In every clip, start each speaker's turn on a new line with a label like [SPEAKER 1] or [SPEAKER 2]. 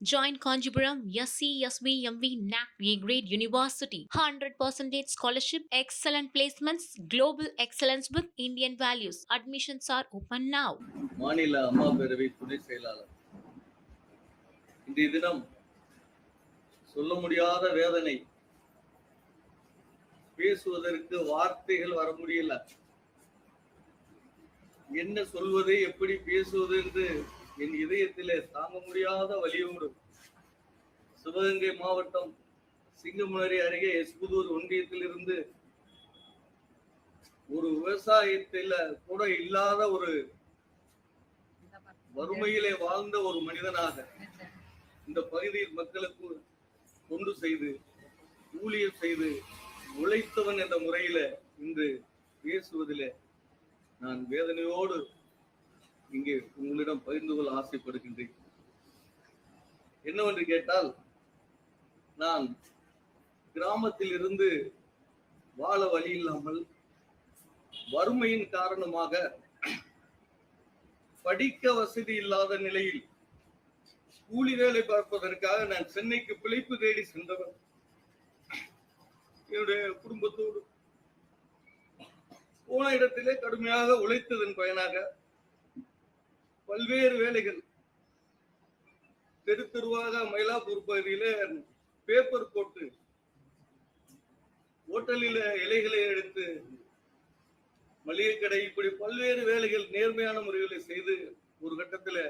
[SPEAKER 1] Join Conjipuram SCSVMV NAC A-Grade University. 100% scholarship, excellent placements, global excellence with Indian values. Admissions are open now.
[SPEAKER 2] மாநில அம்மா பேரவை துணை செயலாளர். இன்றைய தினம் சொல்ல முடியாத வேதனை, பேசுவதற்கு வார்த்தைகள் வர முடியல. என்ன சொல்வது, எப்படி பேசுவது என்று என் இதயத்திலே தாங்க முடியாத வலியோடு சிவகங்கை மாவட்டம் சிங்கமுனரி அருகே எஸ்புதூர் ஒன்றியத்தில் இருந்து ஒரு விவசாயத்தில கூட இல்லாத ஒரு வறுமையிலே வாழ்ந்த ஒரு மனிதனாக இந்த பகுதியில் மக்களுக்கு தொண்டு செய்து ஊழியம் செய்து உழைத்தவன் என்ற முறையில இன்று பேசுவதிலே நான் வேதனையோடு இங்கே உங்களிடம் பகிர்ந்து கொள்ள ஆசைப்படுகின்றேன். என்னவென்று கேட்டால், நான் கிராமத்தில் இருந்து வாழ வழி இல்லாமல் வறுமையின் காரணமாக படிக்க வசதி இல்லாத நிலையில் கூலி வேலை பார்ப்பதற்காக நான் சென்னைக்கு பிழைப்பு தேடி சென்றவன். என்னுடைய குடும்பத்தோடு போன இடத்திலே கடுமையாக உழைத்ததன் பயனாக பல்வேறு வேலைகள், தெரு தெருவாக மயிலாப்பூர் பகுதியிலே பேப்பர் போட்டு ஹோட்டலில் இலைகளை எடுத்து மளிகை கடை, இப்படி பல்வேறு வேலைகள் நேர்மையான முறைகளை செய்து ஒரு கட்டத்தில்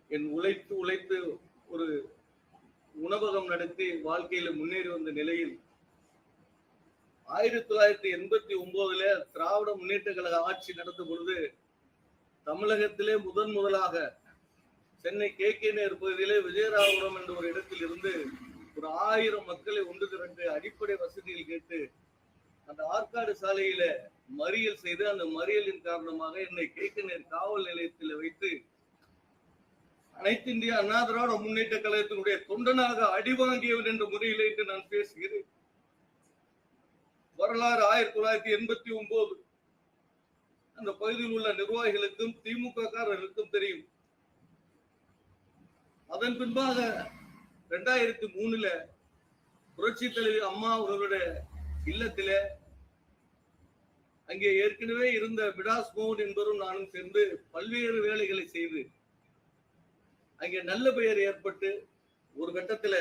[SPEAKER 2] என் உழைத்து ஒரு உணவகம் நடத்தி வாழ்க்கையில முன்னேறி வந்த நிலையில் 1989 திராவிட முன்னேற்ற கழக ஆட்சி நடந்த பொழுது தமிழகத்திலே முதலாக சென்னை கே நேர் பகுதியிலே விஜயராபுரம் என்ற ஒரு இடத்தில் இருந்து ஒரு 1000 மக்களை ஒன்று திரண்டு அடிப்படை வசதிகள் கேட்டு அந்த ஆற்காடு சாலையில மறியல் செய்து, அந்த மறியலின் காரணமாக என்னை கே நேர் காவல் நிலையத்தில் வைத்து அனைத்து இந்திய அண்ணா திராவிட முன்னேற்ற கழகத்தினுடைய தொண்டனாக அடிவாங்கியவன் என்ற முறையில் இன்று நான் பேசுகிறேன். வரலாறு 1989 அந்த பகுதியில் உள்ள நிர்வாகிகளுக்கும் திமுக காரர்களுக்கும் தெரியும். அதன் பின்பாக 2003 புரட்சி தலைவி அம்மா அவர்களுடைய இல்லத்தில அங்கே ஏற்கனவே இருந்த மிடாஸ் மோகன் என்பவரும் நானும் சேர்ந்து பல்வேறு வேலைகளை செய்து அங்கே நல்ல பெயர் ஏற்பட்டு ஒரு கட்டத்துல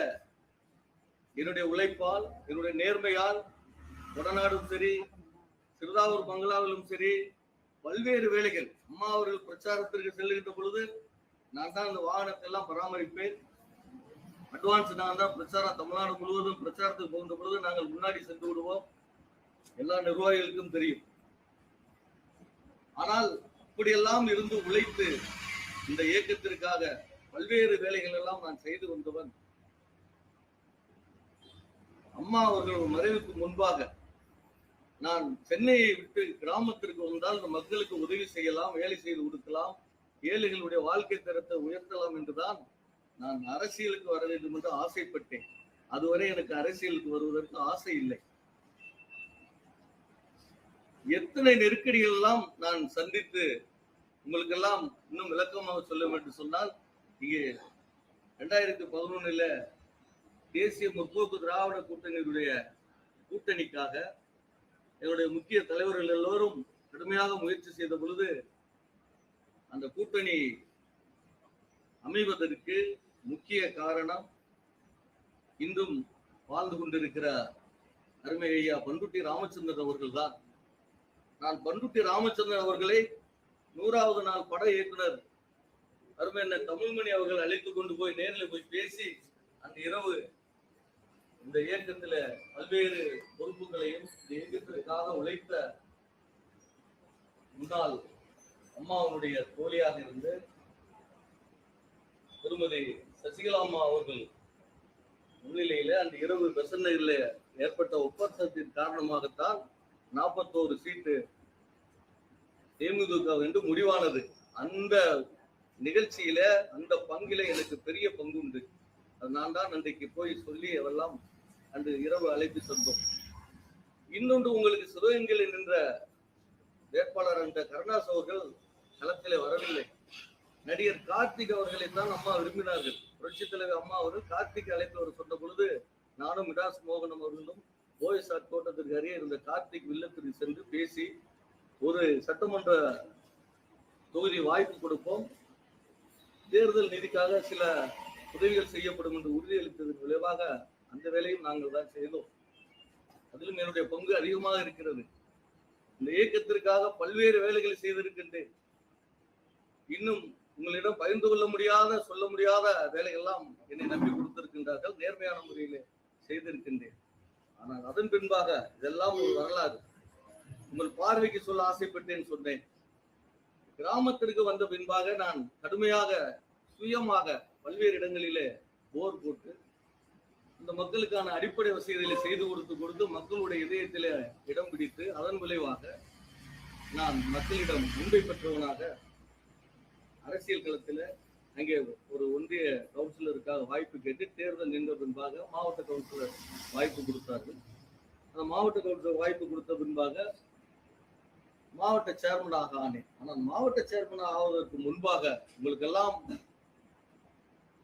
[SPEAKER 2] என்னுடைய உழைப்பால், என்னுடைய நேர்மையால் கொடநாடும் சரி, சிறுதாவூர் பங்களாவிலும் சரி, பல்வேறு வேலைகள், அம்மா அவர்கள் பிரச்சாரத்திற்கு செல்லுகின்ற பொழுது நான் தான் அந்த வாகனத்தை எல்லாம் பராமரிப்பேன். அட்வான்ஸ் நான் தான் பிரச்சாரம், தமிழ்நாடு முழுவதும் பிரச்சாரத்துக்கு போகின்ற பொழுது நாங்கள் முன்னாடி சென்று விடுவோம். எல்லா நிர்வாகிகளுக்கும் தெரியும். ஆனால் இப்படியெல்லாம் இருந்து உழைத்து இந்த இயக்கத்திற்காக பல்வேறு வேலைகள் எல்லாம் நான் செய்து வந்தவன். அம்மா அவர்கள் மறைவுக்கு முன்பாக நான் சென்னையை விட்டு கிராமத்திற்கு வந்தால் இந்த மக்களுக்கு உதவி செய்யலாம், வேலை செய்து கொடுக்கலாம், ஏழைகளுடைய வாழ்க்கை தரத்தை உயர்த்தலாம் என்றுதான் நான் அரசியலுக்கு வர வேண்டும் என்று ஆசைப்பட்டேன். அதுவரை எனக்கு அரசியலுக்கு வருவதற்கு ஆசை இல்லை. எத்தனை நெருக்கடிகள் எல்லாம் நான் சந்தித்து உங்களுக்கெல்லாம் இன்னும் விளக்கமாக சொல்ல வேண்டும் சொன்னால், இங்கே 2011 தேசிய முற்போக்கு திராவிட கூட்டணியுடைய கூட்டணிக்காக என்னுடைய முக்கிய தலைவர்கள் எல்லோரும் கடுமையாக முயற்சி செய்த பொழுது அந்த கூட்டணி அமைவதற்கு முக்கிய காரணம் இன்றும் வாழ்ந்து கொண்டிருக்கிற அருமை ஐயா பண்ருட்டி ராமச்சந்திரன் அவர்கள் தான். நான் பண்ருட்டி ராமச்சந்திரன் அவர்களை 100வது நாள் பட இயக்குனர் அருமை என்ன தமிழ்மணி அவர்கள் அழைத்து கொண்டு போய் நேரில் போய் பேசி அந்த இரவு இந்த இயக்கத்துல பல்வேறு பொறுப்புகளையும் இந்த இயக்கத்திற்காக உழைத்த முன்னாள் அம்மாவுடைய தோழியாக இருந்து திருமதி சசிகலா அம்மா அவர்கள் முன்னிலையில அந்த இரவு பெசன்னையில் ஏற்பட்ட ஒப்பந்தத்தின் காரணமாகத்தான் 41 சீட்டு தேமுதிக என்று முடிவானது. அந்த நிகழ்ச்சியில, அந்த பங்கில எனக்கு பெரிய பங்கு உண்டு. அது நான் தான் அன்றைக்கு போய் சொல்லி அவெல்லாம் அன்று இரவு அழைத்து சென்றோம். இன்னொன்று, உங்களுக்கு சிவகங்கையில் நின்ற வேட்பாளர் அந்த கருணாஸ் அவர்கள் களத்திலே வரவில்லை. நடிகர் கார்த்திக் அவர்களை தான் அம்மா விரும்பினார்கள். புரட்சி தலைவர் அம்மா அவர்கள் கார்த்திக் அழைத்து அவர் சொன்ன பொழுது நானும் மிடாஸ் மோகனம் அவர்களும் ஓஎஸ்ஆர் தோட்டத்திற்கு அருகே இருந்த கார்த்திக் இல்லத்திற்கு சென்று பேசி ஒரு சட்டமன்ற தொகுதி வாய்ப்பு கொடுப்போம், தேர்தல் நிதிக்காக சில உதவிகள் செய்யப்படும் என்று உறுதியளித்ததன் விளைவாக அந்த வேலையும் நாங்கள் தான் செய்தோம். அதிலும் என்னுடைய பங்கு அதிகமாக இருக்கிறது. இந்த இயக்கத்திற்காக பல்வேறு வேலைகளை செய்திருக்கின்றேன். இன்னும் உங்களிடம் பகிர்ந்து கொள்ள முடியாத சொல்ல முடியாத வேலைகள்லாம் என்னை நம்பி கொடுத்திருக்கின்றார்கள். நேர்மையான முறையிலே செய்திருக்கின்றேன். ஆனால் அதன் பின்பாக இதெல்லாம் ஒரு வரலாறு. உங்கள் பார்வைக்கு சொல்ல ஆசைப்பட்டேன் சொன்னேன். கிராமத்திற்கு வந்த பின்பாக நான் கடுமையாக சுயமாக பல்வேறு இடங்களிலே போர் போட்டு இந்த மக்களுக்கான அடிப்படை வசதிகளை செய்து கொடுத்து மக்களுடைய இதயத்திலே இடம் பிடித்து அதன் விளைவாக நான் மக்களிடம் முன்பை பெற்றவனாக அரசியல் களத்தில் அங்கே ஒரு ஒன்றிய கவுன்சிலருக்காக வாய்ப்பு கேட்டு தேர்தல் நின்ற பின்பாக மாவட்ட கவுன்சிலர் வாய்ப்பு கொடுத்தார்கள். அந்த மாவட்ட கவுன்சிலர் வாய்ப்பு கொடுத்த பின்பாக மாவட்ட சேர்மனாக ஆனேன். ஆனால் மாவட்ட சேர்மனாக ஆவதற்கு முன்பாக உங்களுக்கெல்லாம்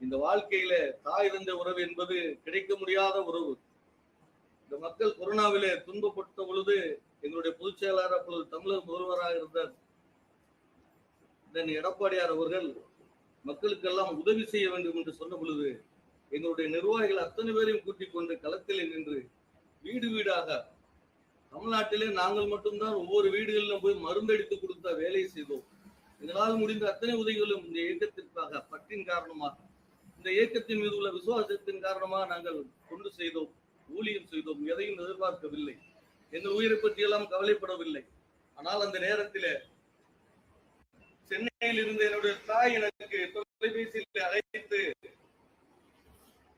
[SPEAKER 2] இந்த வாழ்க்கையில தாய் இருந்த உறவு என்பது கிடைக்க முடியாத உறவு. இந்த மக்கள் கொரோனாவிலே துன்பப்பட்ட பொழுது எங்களுடைய பொதுச் செயலாளர் அப்பொழுது தமிழக முதல்வராக இருந்தார் எடப்பாடியார் அவர்கள் மக்களுக்கெல்லாம் உதவி செய்ய வேண்டும் என்று சொன்ன பொழுது எங்களுடைய நிர்வாகிகள் அத்தனை பேரையும் கூட்டிக் கொண்டு களத்தில் நின்று வீடு வீடாக தமிழ்நாட்டிலே நாங்கள் மட்டும்தான் ஒவ்வொரு வீடுகளிலும் போய் மருந்தடித்து கொடுத்த வேலையை செய்தோம். எங்களால் முடிந்த அத்தனை உதவிகளும் இந்த இயக்கத்திற்காக பற்றின் காரணமாக இந்த இயக்கத்தின் மீது உள்ள விசுவாசத்தின் காரணமாக நாங்கள் கொண்டு செய்தோம், ஊழியம் செய்தோம். எதையும் எதிர்பார்க்கவில்லை, எங்கள் உயிரை பற்றி எல்லாம் கவலைப்படவில்லை. ஆனால் அந்த நேரத்தில் சென்னையில் இருந்த என்னுடைய தாய் எனக்கு தொலைபேசியில் அழைத்து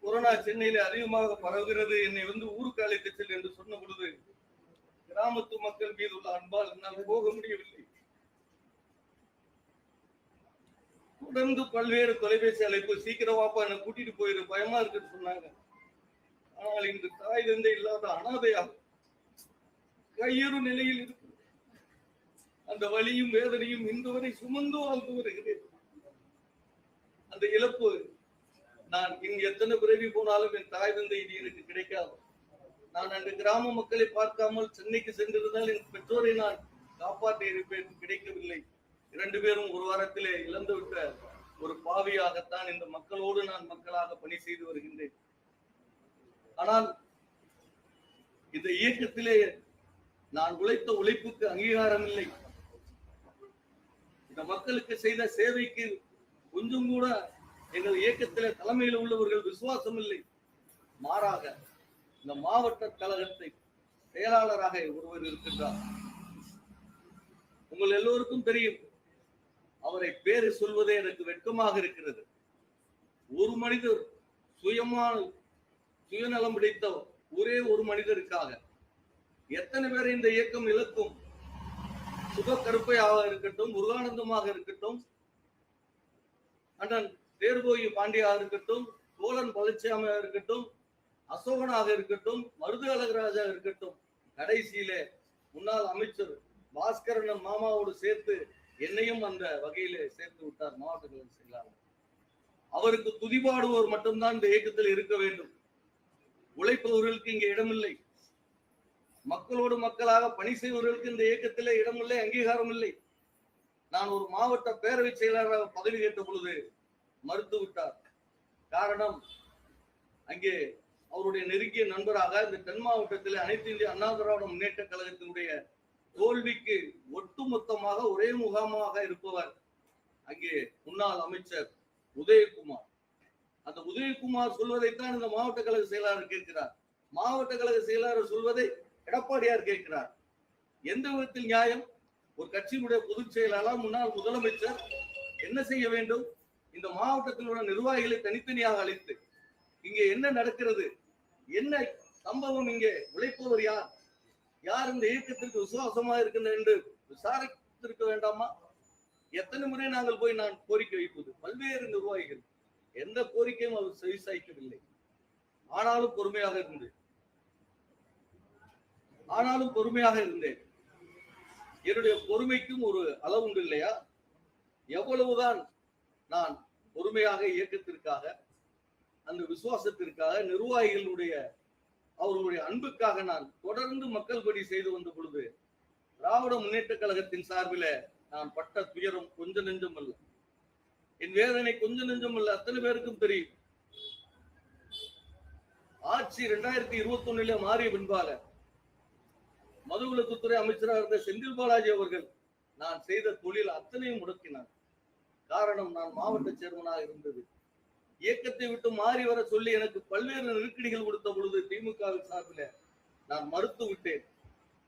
[SPEAKER 2] கொரோனா சென்னையில அதிகமாக பரவுகிறது, என்னை ஊருக்கு அழைத்து செல் என்று சொன்ன பொழுது கிராமத்து மக்கள் மீது உள்ள அன்பால் என்னால் போக முடியவில்லை. தொடர்ந்து பல்வேறு தொலைபேசி அழைப்பு, சீக்கிரம் வாப்பா என்னை கூட்டிட்டு போயிரு, பயமா இருக்குன்னு சொன்னாங்க. ஆனால் இன்று தாய் தந்தை இல்லாத அனாதையாக கையறு நிலையில் இருக்கு. அந்த வலியும் வேதனையும் இன்று வரை சுமந்து வாழ்ந்து வருகிறேன். அந்த இழப்பு நான் இங்கு எத்தனை பிறவி போனாலும் என் தாய் தந்தை இது எனக்கு கிடைக்காது. நான் அந்த கிராம மக்களை பார்க்காமல் சென்னைக்கு சென்றிருந்தால் என் பெற்றோரை நான் காப்பாற்றி இருப்பேன், கிடைக்கவில்லை. 2 பேரும் ஒரு வாரத்திலே இழந்துவிட்ட ஒரு பாவியாகத்தான் இந்த மக்களோடு நான் மக்களாக பணி செய்து வருகின்றேன். ஆனால் இந்த இயக்கத்திலே நான் உழைத்த உழைப்புக்கு அங்கீகாரம் இல்லை. இந்த மக்களுக்கு செய்த சேவைக்கு கொஞ்சம் கூட எங்கள் இயக்கத்திலே தலைமையில் உள்ளவர்கள் விசுவாசம் இல்லை. மாறாக இந்த மாவட்ட கழகத்தை செயலாளராக ஒருவர் இருக்கின்றார். உங்கள் எல்லோருக்கும் தெரியும், அவரை பேரை சொல்வதே எனக்கு வெட்கமாக இருக்கிறது. ஒரு மனிதர் சுயநலம் பிடித்த ஒரே ஒரு மனிதருக்காக எத்தனை பேரை இந்த இயக்கம் இழக்கும். சுபக்கருப்பையாக இருக்கட்டும், முருகானந்தமாக இருக்கட்டும், அண்ணன் தேர்போயி பாண்டியாக இருக்கட்டும், தோழன் பழனிசாமியாக இருக்கட்டும், அசோகனாக இருக்கட்டும், மருது அழகராஜா இருக்கட்டும், கடைசியிலே முன்னாள் அமைச்சர் பாஸ்கரன் மாமாவோடு சேர்த்து என்னையும் அந்த வகையிலே சேர்த்து விட்டார் மாவட்ட கழக செயலாளர். அவருக்கு துதிபாடுவோர் மட்டும்தான் இந்த இயக்கத்தில் இருக்க வேண்டும். உழைப்பவர்களுக்கு இங்கே இடமில்லை. மக்களோடு மக்களாக பணி செய்வர்களுக்கு இந்த இயக்கத்திலே இடமில்லை, அங்கீகாரம் இல்லை. நான் ஒரு மாவட்ட பேரவை செயலாளராக பதவி கேட்ட பொழுது மறுத்து விட்டார். காரணம், அங்கே அவருடைய நெருங்கிய நண்பராக இந்த தென் மாவட்டத்தில் அனைத்து இந்திய அண்ணா திராவிட முன்னேற்ற கழகத்தினுடைய தோல்விக்கு ஒட்டுமொத்தமாக ஒரே முகாமாக இருப்பவர் அங்கே முன்னாள் அமைச்சர் உதயகுமார். அந்த உதயகுமார் சொல்வதைத்தான் இந்த மாவட்ட கழக செயலாளர் கேட்கிறார். மாவட்ட கழக செயலாளர் சொல்வதை எடப்பாடியார் கேட்கிறார். எந்த விதத்தில் நியாயம்? ஒரு கட்சியினுடைய பொதுச் செயலாளர் முன்னாள் முதலமைச்சர் என்ன செய்ய வேண்டும்? இந்த மாவட்டத்தில் உள்ள நிர்வாகிகளை தனித்தனியாக அழைத்து இங்கே என்ன நடக்கிறது, என்ன சம்பவம், இங்கே உழைப்பவர் யார், யார் இந்த இயக்கத்திற்கு விசுவாசமா இருக்கின்ற என்று விசாரித்திருக்க வேண்டாமா? எத்தனை முறை நாங்கள் போய் நான் கோரிக்கை வைப்பது, பல்வேறு நிர்வாகிகள் எந்த கோரிக்கையும் அவர் செவிசாய்க்கவில்லை. ஆனாலும் பொறுமையாக இருந்தேன். என்னுடைய பொறுமைக்கும் ஒரு அளவு உண்டு இல்லையா? எவ்வளவுதான் நான் பொறுமையாக இயக்கத்திற்காக, அந்த விசுவாசத்திற்காக, நிர்வாகிகளுடைய அவர்களுடைய அன்புக்காக நான் தொடர்ந்து மக்கள் பணி செய்து வந்த பொழுது திராவிட முன்னேற்ற கழகத்தின் சார்பில் நான் பட்ட துயரம் கொஞ்ச நெஞ்சம் அல்ல, என் வேதனை கொஞ்ச நெஞ்சம் அல்ல, அத்தனை பேருக்கும் தெரியும். ஆட்சி 2021 மாறிய பின்பாக மதுவிலக்குத்துறை அமைச்சராக இருந்த செந்தில் பாலாஜி அவர்கள் நான் செய்த தொழில் அத்தனையும் முடக்கினார். காரணம், நான் மாவட்ட சேர்மனாக இருந்தது. இயக்கத்தை விட்டு மாறி வர சொல்லி எனக்கு பல்வேறு நெருக்கடிகள் கொடுத்த பொழுது திமுக சார்பில் நான் மறுத்து விட்டேன்.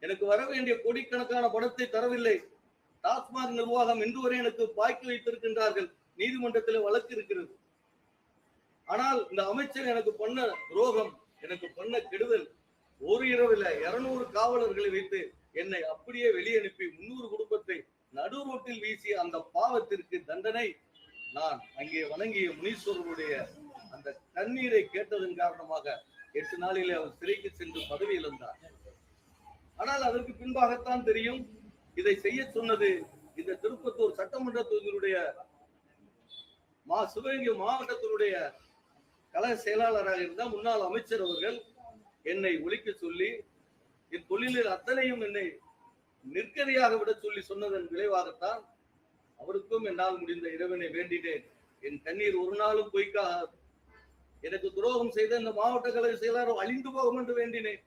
[SPEAKER 2] எனக்கு வர வேண்டிய கோடிக்கணக்கான பணத்தை தரவில்லை. டாஸ்மாக் நிர்வாகம் இன்று வரை எனக்கு பாக்கி வைத்திருக்கின்றார்கள். நீதிமன்றத்தில் வழக்கு இருக்கிறது. ஆனால் இந்த அமைச்சர் எனக்கு பண்ண துரோகம், எனக்கு பண்ண கெடுதல், ஒரு இரவில் 200 காவலர்களை வைத்து என்னை அப்படியே வெளியே அனுப்பி 300 குடும்பத்தை நடு ரோட்டில் வீசிய அந்த பாவத்திற்கு தண்டனை நான் அங்கே வணங்கிய முனீஸ்வரனுடைய அந்த தண்ணீரை கேட்டதன் காரணமாக 8 நாளிலே அவர் சிறைக்கு சென்று பதவி இழந்தார். ஆனால் அதற்கு பின்பாகத்தான் தெரியும், இதை செய்ய சொன்னது இந்த திருப்பத்தூர் சட்டமன்ற தொகுதியுடைய சிவகங்கை மாவட்டத்தினுடைய கழக செயலாளராக இருந்த முன்னாள் அமைச்சர் அவர்கள் என்னை ஒழிக்க சொல்லி என் தொழிலில் அத்தனையும் என்னை நிற்கதியாக விட சொல்லி சொன்னதன் விளைவாகத்தான் அவருக்கும் என்னால் முடிந்த இறைவனை வேண்டினேன். என் கண்ணீர் ஒரு நாளும் பொய்க்காக எனக்கு துரோகம் செய்த இந்த மாவட்ட கழக செயலாளர் அழிந்து போகும் என்று வேண்டினேன்.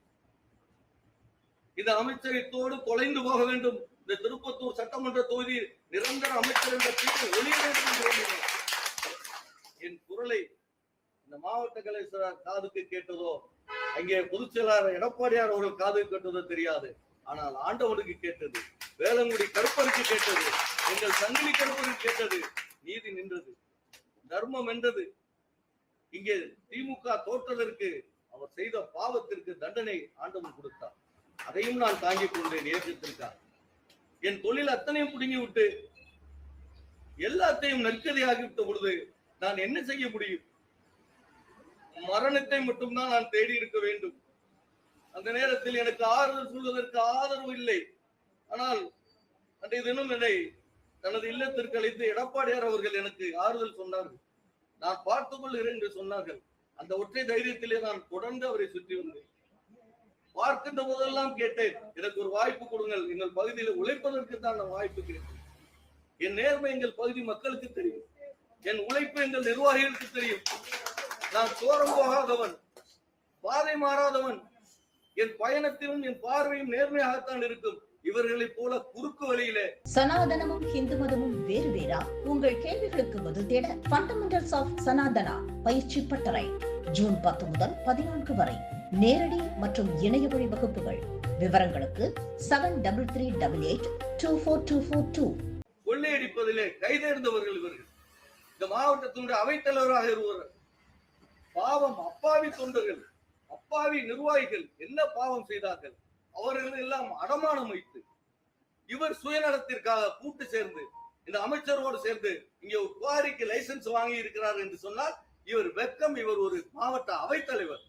[SPEAKER 2] இந்த அமைச்சரத்தோடு தொலைந்து போக வேண்டும். இந்த திருப்பத்தூர் சட்டமன்ற தொகுதி நிரந்தர அமைச்சர் என்ற பெயர் ஒளிய வேண்டும் என்று வேண்டினேன். என் குரலை இந்த மாவட்ட கழக செயலாளர் காதுக்கு கேட்டதோ, அங்கே பொதுச் செயலாளர் எடப்பாடியார் அவர்கள் காதுக்கு கேட்டதோ தெரியாது. ஆனால் ஆண்டவனுக்கு கேட்டது, வேளங்குடி கருப்பருக்கு கேட்டது, எங்கள் சங்கிலி கருப்பருக்கு கேட்டது. நீதி நின்றது, தர்மம் வென்றது. இங்கே திமுக தோற்றதற்கு, அவர் செய்த பாவத்திற்கு தண்டனை ஆண்டவன் கொடுத்தார். அதையும் நான் தாங்கிக் கொண்டேன் இயக்கத்திற்காக. என் தொழில் அத்தனையும் புடுங்கி விட்டு எல்லாத்தையும் நற்கதியாகிவிட்ட பொழுது நான் என்ன செய்ய முடியும்? மரணத்தை மட்டும்தான் நான் தேடி இருக்க வேண்டும். அந்த நேரத்தில் எனக்கு ஆறுதல் சொல்வதற்கு ஆதரவு இல்லை. ஆனால் அன்றைய தினம் என்னை தனது இல்லத்திற்கு அழைத்து எடப்பாடியார் அவர்கள் எனக்கு ஆறுதல் சொன்னார்கள். நான் பார்த்துக் கொள்கிறேன் என்று சொன்னார்கள். அந்த ஒற்றை தைரியத்திலே நான் தொடர்ந்து அவரை சுற்றி வந்தேன். பார்க்கின்ற போதெல்லாம் கேட்டேன், எனக்கு ஒரு வாய்ப்பு கொடுங்கள், எங்கள் பகுதியில் உழைப்பதற்கு தான் நான் வாய்ப்பு கேட்டேன். என் நேர்மை எங்கள் பகுதி மக்களுக்கு தெரியும், என் உழைப்பு எங்கள் நிர்வாகிகளுக்கு தெரியும். நான் சோரம் போகாதவன், பாதை மாறாதவன். என் பயணத்திலும் என் பார்வையும் நேர்மையாகத்தான் இருக்கும். இவர்களை போல குறுக்கு வழியிலே.
[SPEAKER 3] சனாதனமும் இந்து மதமும் வேறு வேறா? உங்கள் கேள்விகளுக்கு பதில் தேட ஃபண்டமெண்டல்ஸ் ஆஃப் சனாதனா பயிற்சி பட்டறை ஜூன் 10 முதல் 14 வரை நேரடி மற்றும் இணைய வழி வகுப்புகள். விவரங்களுக்கு 7338824242.
[SPEAKER 2] கொள்ளையடிப்பதிலே கைதேர்ந்தவர்கள் இவர்கள். இந்த மாவட்டத்தினுடைய அவைத்தலைவராக இருவர். பாவம் அப்பாவி தொண்டர்கள், அப்பாவி நிர்வாகிகள் என்ன பாவம் செய்தார்கள்? அவர்கள் எல்லாம் அடமானம் வைத்து இவர் சுயநலத்திற்காக கூட்டு சேர்ந்து இந்த அமைச்சரோடு சேர்ந்து இங்கே ஒரு குவாரிக்கு லைசன்ஸ் வாங்கி இருக்கிறார் என்று சொன்னால் இவர் வெக்கம். இவர் ஒரு மாவட்ட அவைத்தலைவர்.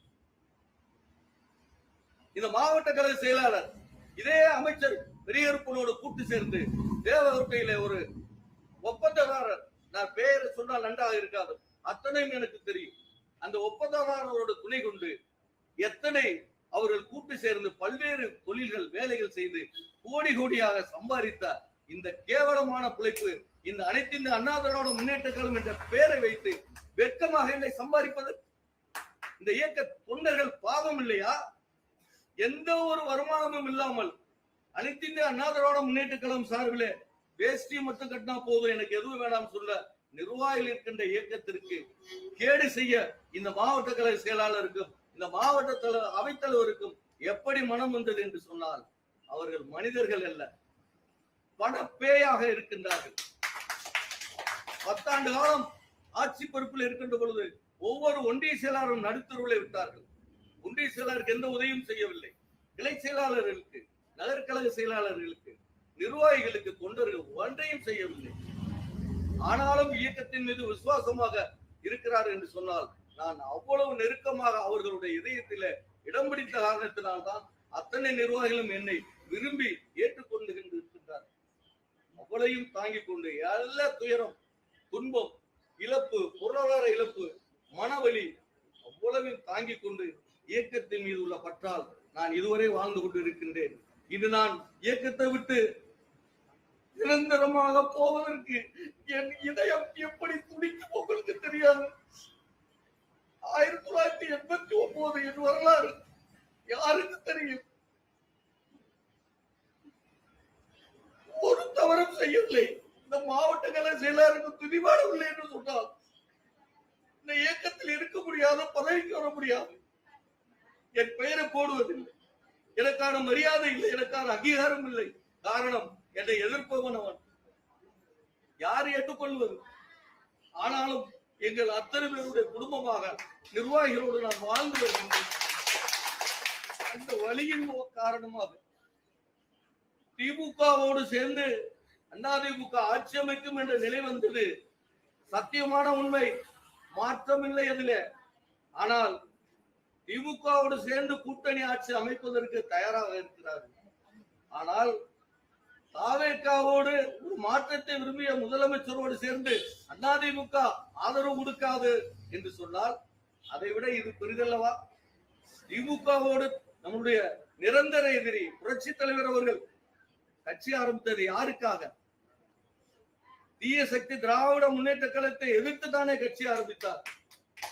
[SPEAKER 2] இந்த மாவட்ட கழக செயலாளர் இதே அமைச்சர் பெரியப்பனோடு கூட்டு சேர்ந்து தேவகோட்டையில ஒரு ஒப்பந்ததாரர், நான் பெயரை சொன்னால் நன்றாக இருக்காது, அத்தனையும் எனக்கு தெரியும். அந்த ஒப்பந்ததாரரோட துணை கொண்டு எத்தனை அவர்கள் கூட்டு சேர்ந்து பல்வேறு தொழில்கள் வேலைகள் செய்து கோடி கோடியாக சம்பாதித்த இந்த கேவலமான பிழைப்பு, இந்த அனைத்து இந்த அண்ணா திராவிட முன்னேற்ற கழகம் என்ற பெயரை வைத்து வெட்கமாக இல்லை சம்பாதிப்பது. இந்த இயக்க தொண்டர்கள் பாவம் இல்லையா? எந்த ஒரு வருமானமும் இல்லாமல் அனைத்து இந்த அண்ணா திராவிட முன்னேற்ற கழகம் சார்பிலே வேஷ்டி மட்டும் கட்டினா போதும், எனக்கு எதுவும் வேணாம் சொல்ல நிர்வாகிகள் இருக்கின்ற இயக்கத்திற்கு கேடு செய்ய இந்த மாவட்ட கழக செயலாளருக்கும் இந்த மாவட்ட அவைத்தலைவருக்கும் எப்படி மனம் வந்தது என்று சொன்னால், அவர்கள் மனிதர்கள் அல்ல, பணப்பேயாக இருக்கின்றார்கள். 10 ஆண்டு காலம் ஆட்சி பொறுப்பில் இருக்கின்ற பொழுது ஒவ்வொரு ஒன்றிய செயலாளரும் நடுத்தருவிலே விட்டார்கள். ஒன்றிய செயலாளருக்கு எந்த உதவியும் செய்யவில்லை. கிளை செயலாளர்களுக்கு, நகர்கழக செயலாளர்களுக்கு, நிர்வாகிகளுக்கு, தொண்டர்கள் ஒன்றையும் செய்யவில்லை. ஆனாலும் இயக்கத்தின் மீது விசுவாசமாக இருக்கிறார் என்று சொன்னால், நான் அவ்வளவு நெருக்கமாக அவர்களுடைய இதயத்தில இடம் பிடித்த காரணத்தினால்தான் அத்தனை நிர்வாகிகளும் என்னை விரும்பி ஏற்றுக்கொண்டு இருக்கின்றார். அவ்வளையும் தாங்கிக் கொண்டு எல்லா துயரம், துன்பம், இழப்பு, பொருளாதார இழப்பு, மனவலி அவ்வளவையும் தாங்கிக் கொண்டு இயக்கத்தின் மீது உள்ள பற்றால் நான் இதுவரை வாழ்ந்து கொண்டு இருக்கின்றேன். இது நான் இயக்கத்தை விட்டு நிரந்தரமாக போவதற்கு என் இதயம் எப்படி துடிக்கும் உங்களுக்கு தெரியாது. 1989 என் வரலாறு யாருக்கு தெரியும்? ஒரு தவறும் செய்யவில்லை. இந்த மாவட்ட கலை செயலாளருக்கு துணிபாடவில்லை என்று சொன்னால் இந்த இயக்கத்தில் இருக்க முடியாது, பதவிக்கு வர முடியாது. என் பெயரை போடுவதில்லை, எனக்கான மரியாதை இல்லை, எனக்கான அங்கீகாரம் இல்லை. காரணம், என்னை எதிர்ப்பவன் அவன். யார் ஏற்றுக்கொள்வது? ஆனாலும் எங்கள் அத்தனை பேருடைய குடும்பமாக நிர்வாகிகளோடு நான் வாழ்ந்து வருகின்றேன். அந்த வழியின் காரணமாக திமுகவோடு சேர்ந்து அதிமுக ஆட்சி அமைக்கும் என்ற நிலை வந்தது. சத்தியமான உண்மை, மாற்றமில்லை அதிலே. ஆனால் திமுகவோடு சேர்ந்து கூட்டணி ஆட்சி அமைப்பதற்கு தயாராக இருக்கிறார்கள். ஆனால் தாவேக்காவோடு ஒரு மாற்றத்தை விரும்பிய முதலமைச்சரோடு சேர்ந்து அதிமுக ஆதரவு கொடுக்காது என்று சொன்னால் அதை விட இது பெரிதல்லவா? திமுகவோடு நம்முடைய நிரந்தர எதிரி புரட்சி தலைவர் அவர்கள் கட்சி ஆரம்பித்தது யாருக்காக? தீய சக்தி திராவிட முன்னேற்ற கழகத்தை எதிர்த்து தானே கட்சி ஆரம்பித்தார்.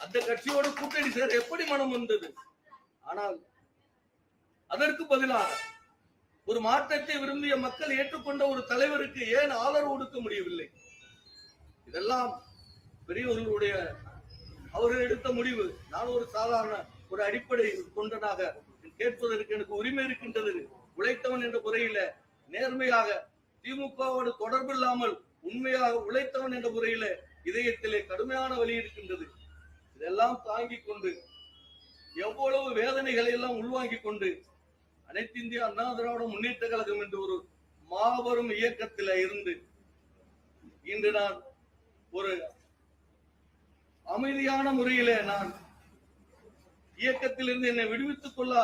[SPEAKER 2] அந்த கட்சியோடு கூட்டணி சேர எப்படி மனம் வந்தது? ஆனால் அதற்கு பதிலாக ஒரு மாற்றத்தை விரும்பிய மக்கள் ஏற்றுக்கொண்ட ஒரு தலைவருக்கு ஏன் ஆதரவு கொடுக்க முடியவில்லை? இதெல்லாம் பெரியவர்களுடைய அவர்கள் எடுத்த முடிவு. நான் ஒரு சாதாரண ஒரு அடிப்படை கொண்டனாக கேட்பதற்கு எனக்கு உரிமை இருக்கின்றது. உழைத்தவன் என்ற முறையில நேர்மையாக திமுகவோடு தொடர்பு இல்லாமல் உண்மையாக உழைத்தவன் என்ற முறையில இதயத்திலே கடுமையான வலி இருக்கின்றது. இதெல்லாம் தாங்கிக் கொண்டு எவ்வளவு வேதனைகளை எல்லாம் உள்வாங்கிக் கொண்டு அனைத்து இந்திய அண்ணா திராவிட முன்னேற்ற கழகம் என்று ஒரு மாபெரும் இயக்கத்தில இருந்து இன்று நான் ஒரு அமைதியான முறையிலே நான் இயக்கத்திலிருந்து என்னை விடுவித்துக் கொள்ள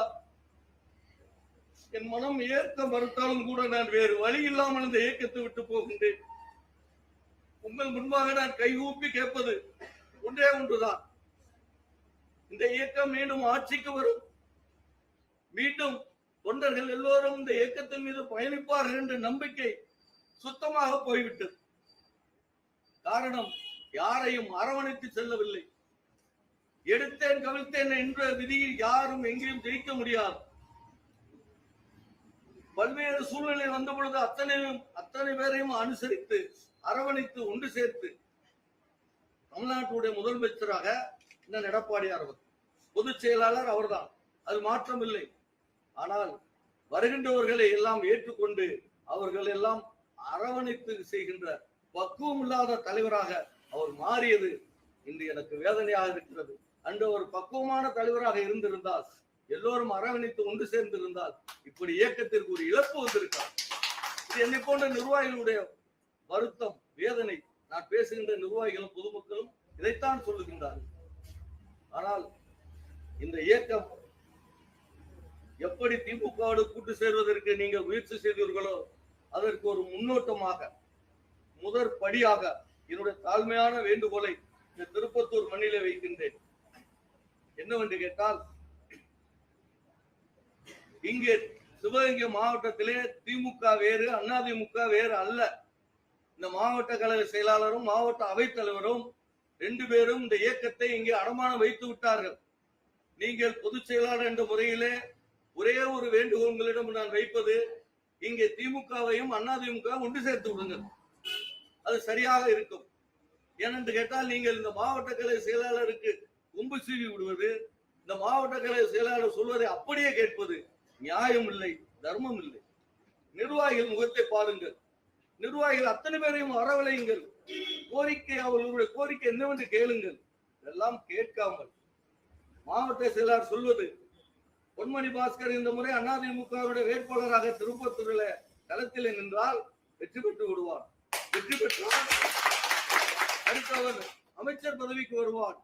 [SPEAKER 2] என் மனம் ஏற்க மறுத்தாலும் கூட நான் வேறு வழி இல்லாமல் இந்த இயக்கத்தை விட்டு போகின்றேன். உங்கள் முன்பாக நான் கைகூப்பி கேட்பது ஒன்றே ஒன்றுதான். இந்த இயக்கம் மீண்டும் ஆட்சிக்கு வரும். மீண்டும் தொண்டர்கள் எல்லோரும் இந்த இயக்கத்தின் மீது பயணிப்பார்கள் என்ற நம்பிக்கை சுத்தமாக போய்விட்டது. காரணம், யாரையும் அரவணைத்து செல்லவில்லை. எடுத்தேன் கவிழ்த்தேன் என்ற விதியில் யாரும் எங்கேயும் ஜெயிக்க முடியாது. பல்வேறு சூழ்நிலை வந்த பொழுது அத்தனை பேரையும் அனுசரித்து அரவணைத்து ஒன்று சேர்த்து தமிழ்நாட்டுடைய முதலமைச்சராக இந்த எடப்பாடியார் அவர், பொதுச் செயலாளர் அவர்தான், அது மாற்றம் இல்லை. ஆனால் வருகின்றவர்களை எல்லாம் ஏற்றுக்கொண்டு அவர்கள் எல்லாம் அரவணைத்து செய்கின்ற பக்குவம் இல்லாத தலைவராக அவர் மாறியது இன்று எனக்கு வேதனையாக இருக்கிறது. அன்று ஒரு பக்குவமான தலைவராக இருந்திருந்தால், எல்லோரும் அரவணைத்து ஒன்று சேர்ந்திருந்தால் இப்படி இயக்கத்திற்கு ஒரு இழப்பு வந்திருக்கார். இது என்னை போன்ற நிர்வாகிகளுடைய வருத்தம், வேதனை. நான் பேசுகின்ற நிர்வாகிகளும் பொதுமக்களும் இதைத்தான் சொல்லுகின்றார்கள். ஆனால் இந்த இயக்கம் எப்படி திமுகவோடு கூட்டு சேர்வதற்கு நீங்கள் முயற்சி செய்தீர்களோ அதற்கு ஒரு முன்னோட்டமாக, முதற் படியாக என்னுடைய தாழ்மையான வேண்டுகோளை இந்த திருப்பத்தூர் மண்ணிலே வைக்கின்றேன். என்னவென்று கேட்டால், இங்கே சிவகங்கை மாவட்டத்திலே திமுக வேறு, அதிமுக வேறு அல்ல. இந்த மாவட்ட கழக செயலாளரும் மாவட்ட அவைத்தலைவரும் 2 பேரும் இந்த இயக்கத்தை இங்கே அடமானம் வைத்து விட்டார்கள். நீங்கள் பொதுச் செயலாளர் என்ற முறையிலே ஒரே ஒரு வேண்டுகோள் உங்களிடம் நான் வைப்பது, இங்கே திமுகவையும் அதிமுக ஒன்று சேர்த்து விடுங்கள். அது சரியாக இருக்கும். ஏனென்று கேட்டால், நீங்கள் இந்த மாவட்ட கழக செயலாளருக்கு கொம்பு சீவி விடுவது, இந்த மாவட்ட கழக செயலாளர் சொல்வதை அப்படியே கேட்பது நியாயம் இல்லை, தர்மம் இல்லை. நிர்வாகிகள் முகத்தை பாருங்கள். நிர்வாகிகள் அத்தனை பேரையும் வரவழையுங்கள். கோரிக்கை, அவர்களுடைய கோரிக்கை என்னவென்று கேளுங்கள். இதெல்லாம் கேட்காமல் மாவட்ட செயலாளர் சொல்வது, பொன்மணி பாஸ்கர் இந்த முறை அதிமுகவுடைய வேட்பாளராக திருப்பத்தூரில் களத்தில் நின்றால் வெற்றி பெற்று விடுவார். வெற்றி பெற்றால் அடுத்தவன் அமைச்சர் பதவிக்கு வருவான்.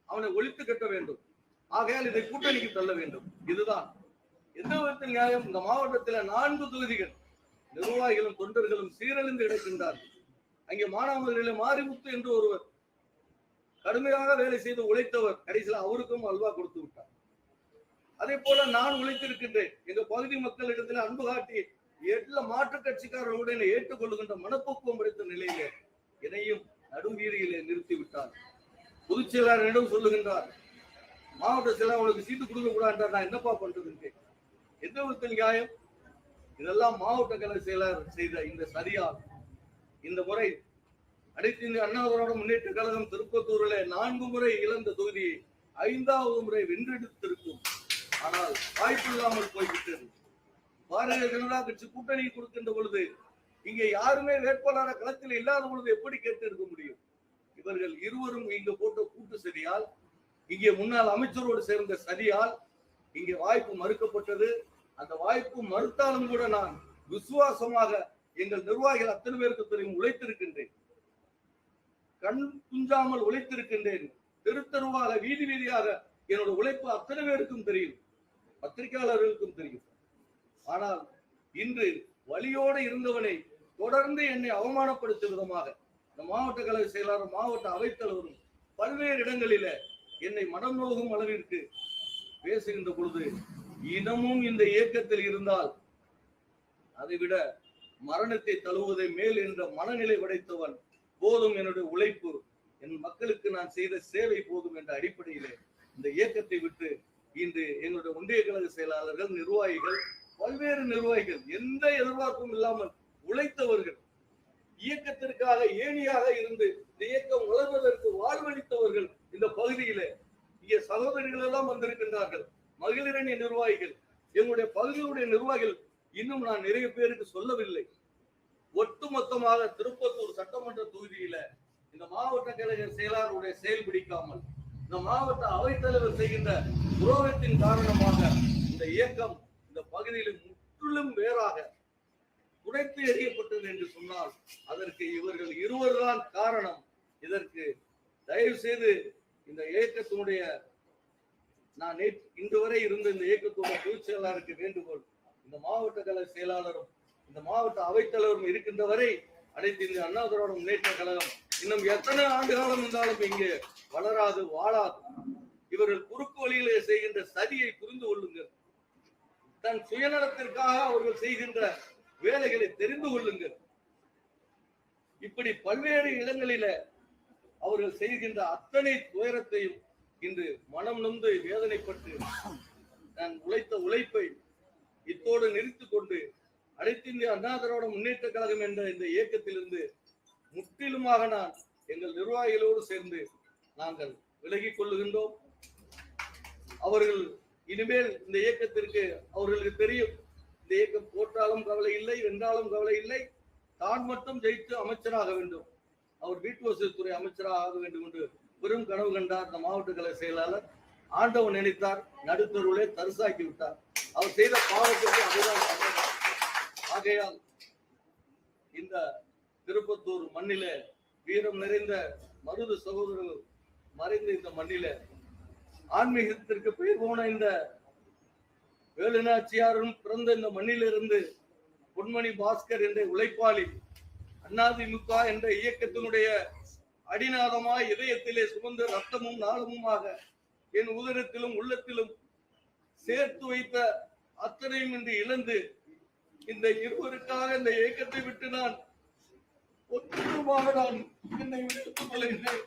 [SPEAKER 2] அவனை ஒழித்து கட்ட வேண்டும். ஆகையால் இதை கூட்டணிக்கு தள்ள வேண்டும். இதுதான் எந்த விதத்தில் நியாயம்? இந்த மாவட்டத்தில் 4 தொகுதிகள் நிர்வாகிகளும் தொண்டர்களும் சீரழிந்து கிடக்கின்றார்கள். அங்கே மானாமதுரையிலே மாரிமுத்து என்று ஒருவர் கடுமையாக வேலை செய்து உழைத்தவர் கடைசியில் அவருக்கும் அல்வா கொடுத்து விட்டார். அதே போல நான் உழைத்திருக்கின்றேன். எங்க பகுதி மக்களிடத்தில் அன்பு காட்டி எல்லா மாற்று கட்சிக்காரர்களுடன் என்னை ஏற்றுக்கொள்ளுகின்ற மனப்பக்குவம் படைத்த நிலையிலே என்னையும் நடுவீதியிலே நிறுத்தி விட்டார். பொதுச் செயலாளரிடம் சொல்லுகின்றார், மாவட்ட செயலாளர் உனக்கு சீட்டு கொடுக்க கூடாது, நான் என்னப்பா பண்றதுன்னு. எந்த விதத்தில் நியாயம்? இதெல்லாம் மாவட்ட கழக செயலாளர் செய்த இந்த சரியால் இந்த முறை அனைத்து இந்திய அண்ணா திராவிட முன்னேற்ற கழகம் திருப்பத்தூரில் 4 முறை இழந்த தொகுதியை 5வது முறை வென்றெடுத்திருக்கும். ஆனால் வாய்ப்பில்லாமல் போய்விட்டது. பாரதிய ஜனதா கட்சி கூட்டணி கொடுக்கின்ற பொழுது இங்கே யாருமே வேட்பாளராக களத்தில் இல்லாத பொழுது எப்படி கேட்டு இருக்க முடியும்? இவர்கள் இருவரும் இங்கு போட்ட கூட்டு சரியால், இங்கே முன்னாள் அமைச்சரோடு சேர்ந்த சரியால் இங்கே வாய்ப்பு மறுக்கப்பட்டது. அந்த வாய்ப்பு மறுத்தாலும் கூட நான் விசுவாசமாக எங்கள் நிர்வாகிகள் அத்தனை பேருக்கு தெரியும் உழைத்திருக்கின்றேன், கண் குஞ்சாமல் உழைத்திருக்கின்றேன். தெரு தெருவாக வீதி வீதியாக என்னோட உழைப்பு அத்தனை பேருக்கும் தெரியும், பத்திரிகையாளர்களுக்கும் தெரியும். ஆனால் இன்று வழியோடு இருந்தவனை தொடர்ந்து என்னை அவமானப்படுத்தும் விதமாக இந்த மாவட்ட கழக செயலாளர், மாவட்ட அவைத்தலைவரும் பல்வேறு இடங்களில என்னை மனம் நோகும் அளவிற்கு பேசுகின்ற பொழுது, இனமும் இந்த இயக்கத்தில் இருந்தால் அதைவிட மரணத்தை தழுவதை மேல் என்ற மனநிலை படைத்தவன், போதும் என்னுடைய உழைப்பு, என் மக்களுக்கு நான் செய்த சேவை போதும் என்ற அடிப்படையிலே இந்த இயக்கத்தை விட்டு இன்று எங்களுடைய ஒன்றிய கழக செயலாளர்கள், நிர்வாகிகள், பல்வேறு நிர்வாகிகள் எந்த எதிர்பார்ப்பும் இல்லாமல் உழைத்தவர்கள், இயக்கத்திற்காக ஏணியாக இருந்து இந்த இயக்கம் வளர்வதற்கு வாழ்வளித்தவர்கள் இந்த பகுதியிலே இங்கே சகோதரிகள் எல்லாம் வந்திருக்கின்றார்கள். மகளிரணி நிர்வாகிகள், எங்களுடைய பகுதியுடைய நிர்வாகிகள் இன்னும் நான் நிறைய பேருக்கு சொல்லவில்லை. ஒட்டுமொத்தமாக திருப்பத்தூர் சட்டமன்ற தொகுதியில இந்த மாவட்ட கழக செயலாளருடைய செயல் பிடிக்காமல், இந்த மாவட்ட அவைத்தலைவர் செய்கின்ற துரோகத்தின் காரணமாக இந்த இயக்கம் இந்த பகுதியில் முற்றிலும் வேறாக உடைத்து எறியப்பட்டது என்று சொன்னால் அதற்கு இவர்கள் இருவர்தான் காரணம். இதற்கு தயவு செய்து இந்த இயக்கத்தினுடைய, நான் இன்று வரை இருந்த இந்த இயக்கத்தோட பொதுச் செயலாளருக்கு வேண்டுகோள், இந்த மாவட்ட கழக செயலாளரும் இந்த மாவட்ட அவைத்தலைவரும் இருக்கின்ற வரை அனைத்து இந்திய அண்ணா திராவிட முன்னேற்ற கழகம் இன்னும் எத்தனை ஆண்டு காலம் இருந்தாலும் இங்கே வளராது, வாழாது. இவர்கள் குறுக்கு வழியிலே செய்கின்ற சதியை புரிந்து கொள்ளுங்கள். தன் சுயநலத்திற்காக அவர்கள் செய்கின்ற வேலைகளை தெரிந்து கொள்ளுங்கள். இப்படி பல்வேறு இடங்களில அவர்கள் செய்கின்ற அத்தனை துயரத்தையும் இன்று மனம் நொந்து வேதனைப்பட்டு நான் உழைத்த உழைப்பை இத்தோடு நிறுத்திக் கொண்டு அனைத்து இந்திய அண்ணா திராவிட முன்னேற்ற கழகம் என்ற இந்த இயக்கத்திலிருந்து முற்றிலுமாக நான் எங்கள் நிர்வாகிகளோடு சேர்ந்து நாங்கள் விலகிக் கொள்ளுகின்றோம். அவர்கள் இனிமேல் இந்த இயக்கத்திற்கு அவர்களுக்கு தெரியும், இந்த இயக்கம் போட்டாலும் கவலை இல்லை, வென்றாலும் கவலை இல்லை, தான் மட்டும் ஜெயித்து அமைச்சராக வேண்டும், அவர் வீட்டு வசதித்துறை அமைச்சராக ஆக வேண்டும் என்று பெரும் கனவு கண்டார் இந்த மாவட்ட கழக செயலாளர். ஆண்டவன் நினைத்தார், நடுத்தருவிலே தரிசாக்கி விட்டார். அவர் செய்த பாவத்திற்கு அதுதான். ஆகையால் இந்த திருப்பத்தூர் மண்ணிலே வீரம் நிறைந்த மருது சகோதரர்கள் மறைந்த இந்த மண்ணிலே ஆன்மீகத்திற்கு பெயர் போன இந்த வேலுநாச்சியாரும் பிறந்த இந்த மண்ணிலிருந்து பொன்மணி பாஸ்கர் என்ற உழைப்பாளி, அதிமுக என்ற இயக்கத்தினுடைய அடிநாதமாய் இதயத்திலே சுமந்த ரத்தமும் நாளமுமாக என் உதரத்திலும் உள்ளத்திலும் சேர்த்து வைத்த அத்தனையும் இன்று இழந்து இந்த இருவருக்காக இந்த இயக்கத்தை விட்டு நான் ஒற்றுமாக நான் என்னை விடுத்துக் கொள்கிறேன்.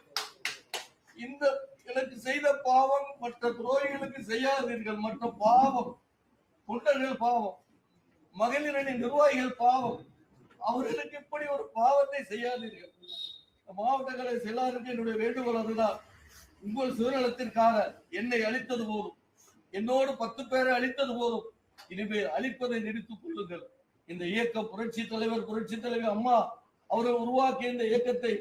[SPEAKER 2] இந்த எனக்கு செய்த பாவம் மற்ற துரோகிகளுக்கு செய்யாதீர்கள். மற்ற பாவம் தொண்டர்கள் பாவம், மகளிரணி நிர்வாகிகள் பாவம், அவர்களுக்கு இப்படி ஒரு பாவத்தை செய்யாதீர்கள். மாவட்ட கழக செயலாளருக்கு என்னுடைய வேண்டுகோள் அதுதான். உங்கள் சுயநலத்திற்காக என்னை அழித்தது போதும், என்னோடு 10 பேரை அழித்தது போதும், இனிமேல் அழிப்பதை நிறுத்திக் கொள்ளுங்கள். இந்த இயக்கம் புரட்சி தலைவர், புரட்சி தலைவி அம்மா அவர்கள் உருவாக்கிய இந்த இயக்கத்தை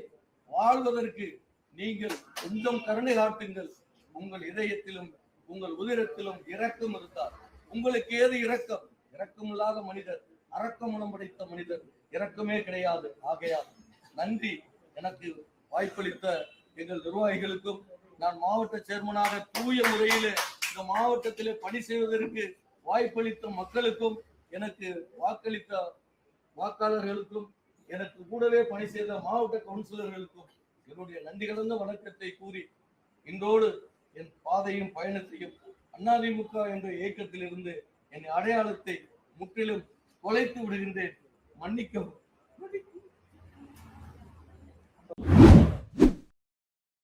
[SPEAKER 2] வாழ்வதற்கு நீங்கள் கொஞ்சம் கருணை காட்டுங்கள். உங்கள் இதயத்திலும் உங்கள் உதிரத்திலும் இரக்கம் இருந்தால் உங்களுக்கு ஏது இரக்கம்? இரக்கம் இல்லாத மனிதர், அரக்க மனம் படைத்த மனிதர், இரக்கமே கிடையாது. ஆகையால் நன்றி. எனக்கு வாய்ப்பளித்த எங்கள் நிர்வாகிகளுக்கும், நான் மாவட்ட சேர்மனாக தூய முறையிலே இந்த மாவட்டத்திலே பணி செய்வதற்கு வாய்ப்பளித்த மக்களுக்கும், எனக்கு வாக்களித்த வாக்காளர்களுக்கும், எனக்கு கூடவே பணி செய்த மாவட்ட கவுன்சிலர்களுக்கும் என்னுடைய நன்றி கலந்த வணக்கத்தை கூறி இன்றோடு என் பாதையும் பயணத்தையும் அதிமுக என்ற இயக்கத்திலிருந்து என் அடையாளத்தை முற்றிலும் தொலைத்து விடுகின்றேன். மன்னிக்கவும்.